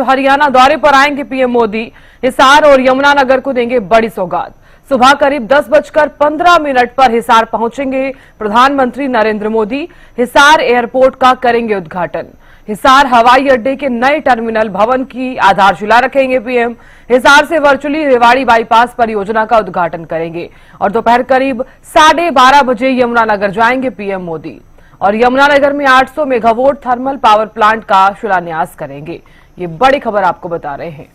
तो हरियाणा दौरे पर आएंगे पीएम मोदी। हिसार और यमुनानगर को देंगे बड़ी सौगात। सुबह करीब 10:15 पर हिसार पहुंचेंगे प्रधानमंत्री नरेंद्र मोदी। हिसार एयरपोर्ट का करेंगे उद्घाटन। हिसार हवाई अड्डे के नए टर्मिनल भवन की आधारशिला रखेंगे पीएम। हिसार से वर्चुअली रेवाड़ी बाईपास परियोजना का उद्घाटन करेंगे और दोपहर करीब 12:30 बजे यमुनानगर जाएंगे पीएम मोदी और यमुनानगर में 800 मेगावाट थर्मल पावर प्लांट का शिलान्यास करेंगे। ये बड़ी खबर आपको बता रहे हैं।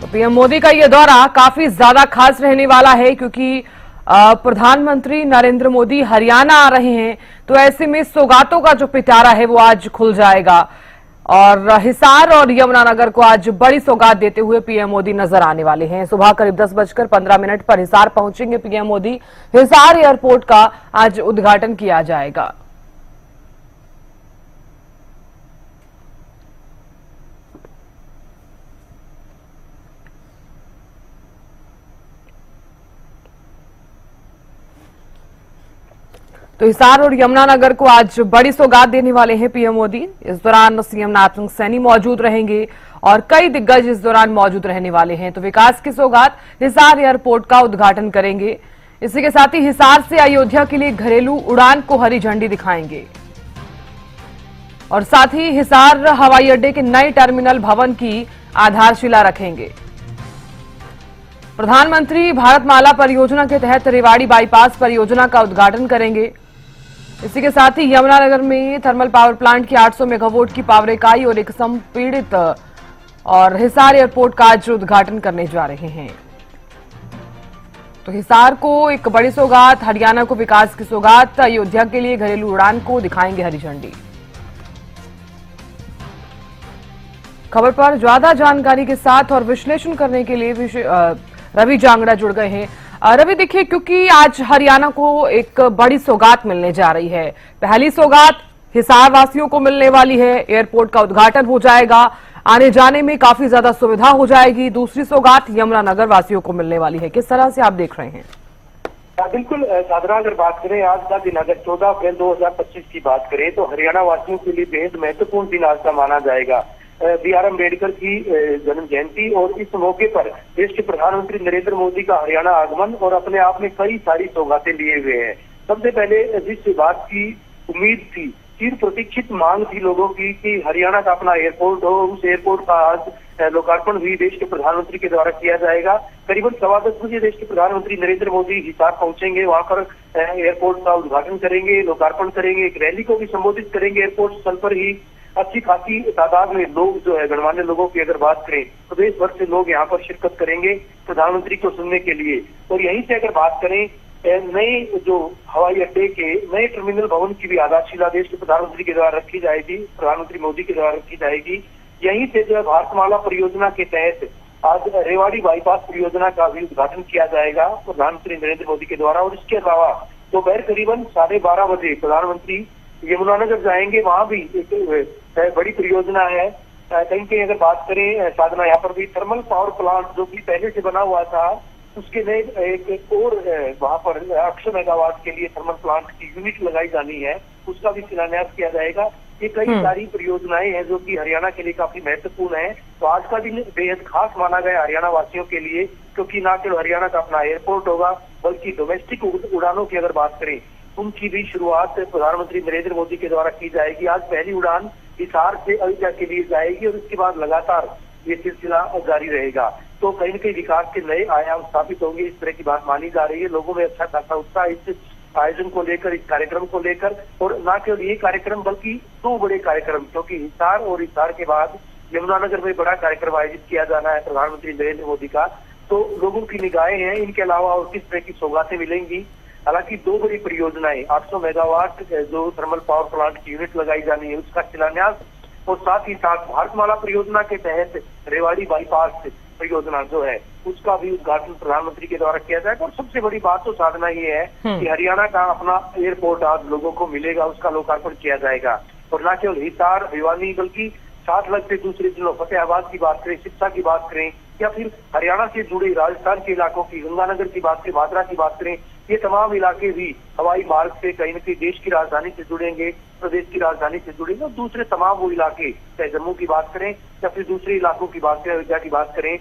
तो पीएम मोदी का यह दौरा काफी ज्यादा खास रहने वाला है क्योंकि प्रधानमंत्री नरेंद्र मोदी हरियाणा आ रहे हैं, तो ऐसे में सौगातों का जो पिटारा है वो आज खुल जाएगा और हिसार और यमुनानगर को आज बड़ी सौगात देते हुए पीएम मोदी नजर आने वाले हैं। सुबह करीब 10:15 पर हिसार पहुंचेंगे पीएम मोदी। हिसार एयरपोर्ट का आज उद्घाटन किया जाएगा। तो हिसार और यमुनानगर को आज बड़ी सौगात देने वाले हैं पीएम मोदी। इस दौरान सीएम नैपसिंह सैनी मौजूद रहेंगे और कई दिग्गज इस दौरान मौजूद रहने वाले हैं। तो विकास की सौगात, हिसार एयरपोर्ट का उद्घाटन करेंगे। इसी के साथ ही हिसार से अयोध्या के लिए घरेलू उड़ान को हरी झंडी दिखाएंगे और साथ ही हिसार हवाई अड्डे के नए टर्मिनल भवन की आधारशिला रखेंगे। प्रधानमंत्री भारतमाला परियोजना के तहत रेवाड़ी बाईपास परियोजना का उद्घाटन करेंगे। इसी के साथ ही यमुनानगर में थर्मल पावर प्लांट की 800 मेगावाट की पावर इकाई और एक संपीड़ित और हिसार एयरपोर्ट का आज उद्घाटन करने जा रहे हैं। तो हिसार को एक बड़ी सौगात, हरियाणा को विकास की सौगात, अयोध्या के लिए घरेलू उड़ान को दिखाएंगे हरी झंडी। खबर पर ज्यादा जानकारी के साथ और विश्लेषण करने के लिए रवि जांगड़ा जुड़ गए हैं। रवि, देखिए, क्योंकि आज हरियाणा को एक बड़ी सौगात मिलने जा रही है। पहली सौगात हिसार वासियों को मिलने वाली है, एयरपोर्ट का उद्घाटन हो जाएगा, आने जाने में काफी ज्यादा सुविधा हो जाएगी। दूसरी सौगात यमुनानगर वासियों को मिलने वाली है। किस तरह से आप देख रहे हैं? बिल्कुल साधना, अगर बात करें आज का दिन, अगर 14 अप्रैल 2025 की बात करें तो हरियाणा वासियों के लिए बेहद महत्वपूर्ण दिन आज का माना जाएगा। BR अम्बेडकर की जन्म जयंती और इस मौके पर देश के प्रधानमंत्री नरेंद्र मोदी का हरियाणा आगमन और अपने आप में कई सारी सौगातें लिए हुए हैं। सबसे पहले जिस बात की उम्मीद थी, चिर प्रतीक्षित मांग थी लोगों की कि हरियाणा का अपना एयरपोर्ट हो, उस एयरपोर्ट का आज लोकार्पण भी देश के प्रधानमंत्री के द्वारा किया जाएगा। करीबन 10:15 बजे देश के प्रधानमंत्री नरेंद्र मोदी हिसार पहुंचेंगे, वहां पर एयरपोर्ट का उद्घाटन करेंगे, लोकार्पण करेंगे, एक रैली को भी संबोधित करेंगे। एयरपोर्ट स्थल पर ही अच्छी खासी तादाद में लोग जो है, गणमान्य लोगों की अगर बात करें तो देश भर से लोग यहाँ पर शिरकत करेंगे प्रधानमंत्री को सुनने के लिए। और यहीं से अगर बात करें नए जो हवाई अड्डे के नए टर्मिनल भवन की भी आधारशिला देश के प्रधानमंत्री के द्वारा रखी जाएगी, प्रधानमंत्री मोदी के द्वारा रखी जाएगी। यहीं से जो है भारतमाला परियोजना के तहत आज रेवाड़ी बाईपास परियोजना का भी उद्घाटन किया जाएगा प्रधानमंत्री नरेंद्र मोदी के द्वारा। और इसके अलावा दोपहर करीबन 12:30 बजे प्रधानमंत्री यमुनानगर जाएंगे, वहां भी एक बड़ी परियोजना है। कहीं अगर बात करें साधना, यहाँ पर भी थर्मल पावर प्लांट जो कि पहले से बना हुआ था, उसके नए एक और वहां पर 800 मेगावाट के लिए थर्मल प्लांट की यूनिट लगाई जानी है, उसका भी शिलान्यास किया जाएगा। ये कई सारी परियोजनाएं हैं जो कि हरियाणा के लिए काफी महत्वपूर्ण है। तो आज का दिन बेहद खास माना गया हरियाणा वासियों के लिए, क्योंकि न केवल हरियाणा का अपना एयरपोर्ट होगा बल्कि डोमेस्टिक उड़ानों की अगर बात करें उनकी भी शुरुआत प्रधानमंत्री नरेंद्र मोदी के द्वारा की जाएगी। आज पहली उड़ान हिसार से अयोध्या के लिए जाएगी और इसके बाद लगातार ये सिलसिला जारी रहेगा। तो कहीं न कहीं विकास के नए आयाम स्थापित होंगे, इस तरह की बात मानी जा रही है। लोगों में अच्छा खासा उत्साह इस आयोजन को लेकर, इस कार्यक्रम को लेकर, और न केवल ये कार्यक्रम बल्कि 2 बड़े कार्यक्रम, क्योंकि हिसार और हिसार के बाद यमुनानगर में बड़ा कार्यक्रम आयोजित किया जाना है प्रधानमंत्री नरेंद्र मोदी का। तो लोगों की निगाहें हैं इनके अलावा और किस तरह की सौगातें मिलेंगी। हालांकि 2 बड़ी परियोजनाएं, 800 मेगावाट जो थर्मल पावर प्लांट की यूनिट लगाई जानी है उसका शिलान्यास और साथ ही साथ भारतमाला परियोजना के तहत रेवाड़ी बाईपास परियोजना जो है उसका भी उद्घाटन प्रधानमंत्री के द्वारा किया जाएगा। और सबसे बड़ी बात तो साधना ये है कि हरियाणा का अपना एयरपोर्ट आज लोगों को मिलेगा, उसका लोकार्पण किया जाएगा। और न केवल हिसार, भिवानी बल्कि साथ लगते दूसरे जिलों फतेहाबाद की बात करें, सिरसा की बात करें या फिर हरियाणा से जुड़े राजस्थान के इलाकों की, गंगानगर की बात करें, भादरा की बात करें, ये तमाम इलाके भी हवाई मार्ग से कहीं न कहीं देश की राजधानी से जुड़ेंगे, प्रदेश की राजधानी से जुड़ेंगे और दूसरे तमाम वो इलाके, चाहे जम्मू की बात करें या फिर दूसरे इलाकों की बात करें, अयोध्या की बात करें,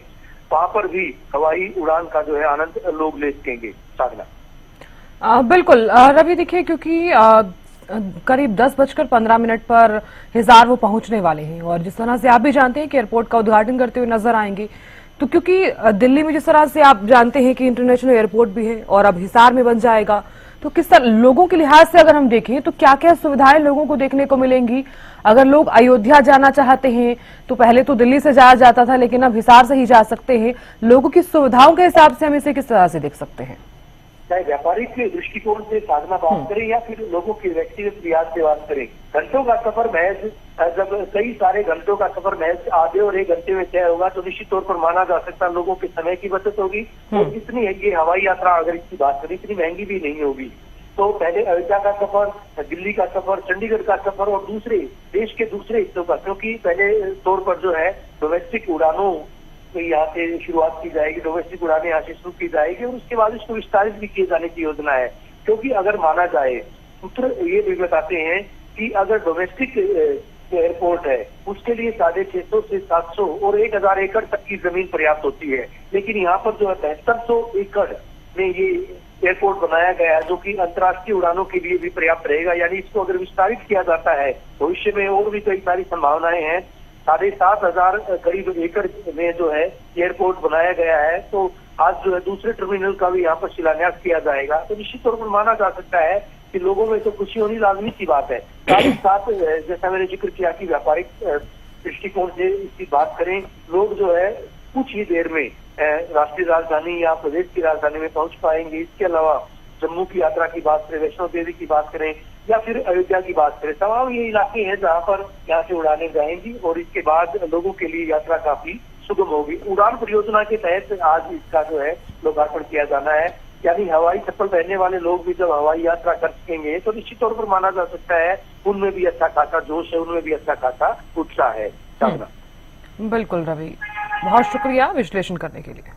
वहां पर भी हवाई उड़ान का जो है आनंद लोग ले सकेंगे। साधना बिल्कुल रवि, देखिए क्योंकि करीब 10:15 पर हिसार वो पहुंचने वाले हैं और जिस तरह से आप भी जानते हैं कि एयरपोर्ट का उद्घाटन करते हुए नजर आएंगे, तो क्योंकि दिल्ली में जिस तरह से आप जानते हैं कि इंटरनेशनल एयरपोर्ट भी है और अब हिसार में बन जाएगा, तो किस तरह लोगों के लिहाज से अगर हम देखें तो क्या क्या सुविधाएं लोगों को देखने को मिलेंगी? अगर लोग अयोध्या जाना चाहते हैं तो पहले तो दिल्ली से जाया जाता था, लेकिन अब हिसार से ही जा सकते हैं। लोगों की सुविधाओं के हिसाब से हम इसे किस तरह से देख सकते हैं? चाहे व्यापारिक के दृष्टिकोण से साधना बात करें या फिर लोगों के व्यक्तिगत लिहाज से बात करें, घंटों का सफर महज, जब कई सारे घंटों का सफर महज आधे और 1 घंटे में तय होगा तो निश्चित तौर पर माना जा सकता है लोगों के समय की बचत होगी और इतनी है ये हवाई यात्रा, अगर इसकी बात करें, इतनी महंगी भी नहीं होगी। तो पहले अयोध्या का सफर, दिल्ली का सफर, चंडीगढ़ का सफर और दूसरे देश के दूसरे हिस्सों का, क्योंकि पहले तौर पर जो है डोमेस्टिक उड़ानों यहाँ से शुरुआत की जाएगी, डोमेस्टिक उड़ानें यहाँ से शुरू की जाएगी और उसके बाद इसको विस्तारित भी किए जाने की योजना है। क्योंकि अगर माना जाए, सूत्र ये भी बताते हैं कि अगर डोमेस्टिक एयरपोर्ट है उसके लिए 650 से 700 और 1000 एकड़ तक की जमीन पर्याप्त होती है, लेकिन यहाँ पर जो है 7200 एकड़ में ये एयरपोर्ट बनाया गया है जो कि अंतर्राष्ट्रीय उड़ानों के लिए भी पर्याप्त रहेगा। यानी इसको अगर विस्तारित किया जाता है भविष्य में और भी कई सारी संभावनाएं हैं। 7500 करीब एकड़ में जो है एयरपोर्ट बनाया गया है, तो आज जो है दूसरे टर्मिनल का भी यहाँ पर शिलान्यास किया जाएगा। तो निश्चित तौर पर माना जा सकता है कि लोगों में तो खुशी होनी लाजमी सी बात है। साथ ही साथ जैसा मैंने जिक्र किया कि व्यापारिक दृष्टिकोण से इसकी बात करें, लोग जो है कुछ ही देर में राष्ट्रीय राजधानी या प्रदेश की राजधानी में पहुंच पाएंगे। इसके अलावा जम्मू की यात्रा की बात करें, वैष्णो देवी की बात करें या फिर अयोध्या की बात करें, तमाम ये इलाके हैं जहाँ पर यहाँ से उड़ानें जाएंगी और इसके बाद लोगों के लिए यात्रा काफी सुगम होगी। उड़ान परियोजना के तहत आज इसका जो है लोकार्पण किया जाना है। यानी हवाई चप्पल पहनने वाले लोग भी जब हवाई यात्रा कर सकेंगे तो निश्चित तौर पर माना जा सकता है उनमें भी अच्छा खासा जोश है, उनमें भी अच्छा खासा उत्साह है। बिल्कुल रवि, बहुत शुक्रिया विश्लेषण करने के लिए।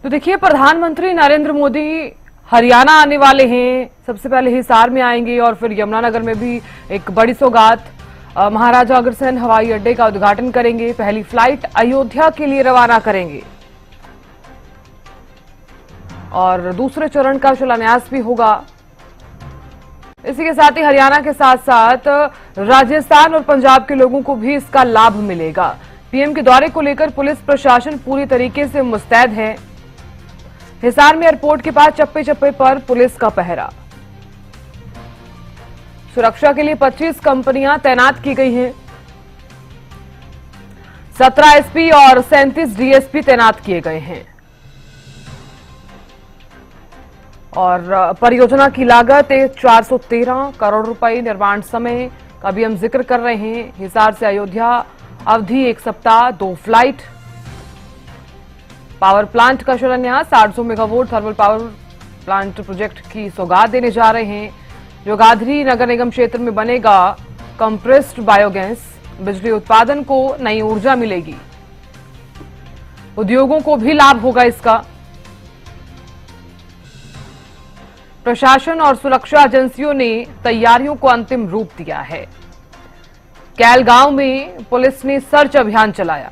तो देखिए, प्रधानमंत्री नरेंद्र मोदी हरियाणा आने वाले हैं। सबसे पहले हिसार में आएंगे और फिर यमुनानगर में भी एक बड़ी सौगात, महाराजा अग्रसेन हवाई अड्डे का उद्घाटन करेंगे। पहली फ्लाइट अयोध्या के लिए रवाना करेंगे और दूसरे चरण का शिलान्यास भी होगा। इसी के साथ ही हरियाणा के साथ साथ राजस्थान और पंजाब के लोगों को भी इसका लाभ मिलेगा। पीएम के दौरे को लेकर पुलिस प्रशासन पूरी तरीके से मुस्तैद है। हिसार में एयरपोर्ट के पास चप्पे चप्पे पर पुलिस का पहरा। सुरक्षा के लिए 25 कंपनियां तैनात की गई हैं। 17 एसपी और 37 डीएसपी तैनात किए गए हैं और परियोजना की लागत 413 करोड़ रुपए। निर्माण समय का भी हम जिक्र कर रहे हैं। हिसार से अयोध्या अवधि 1 सप्ताह, 2 फ्लाइट। पावर प्लांट का शिलान्यास, 800 megawatt thermal power plant project की सौगात देने जा रहे हैं। जोगाधरी नगर निगम क्षेत्र में बनेगा कंप्रेस्ड बायोगैस। बिजली उत्पादन को नई ऊर्जा मिलेगी, उद्योगों को भी लाभ होगा इसका। प्रशासन और सुरक्षा एजेंसियों ने तैयारियों को अंतिम रूप दिया है। कैल गांव में पुलिस ने सर्च अभियान चलाया।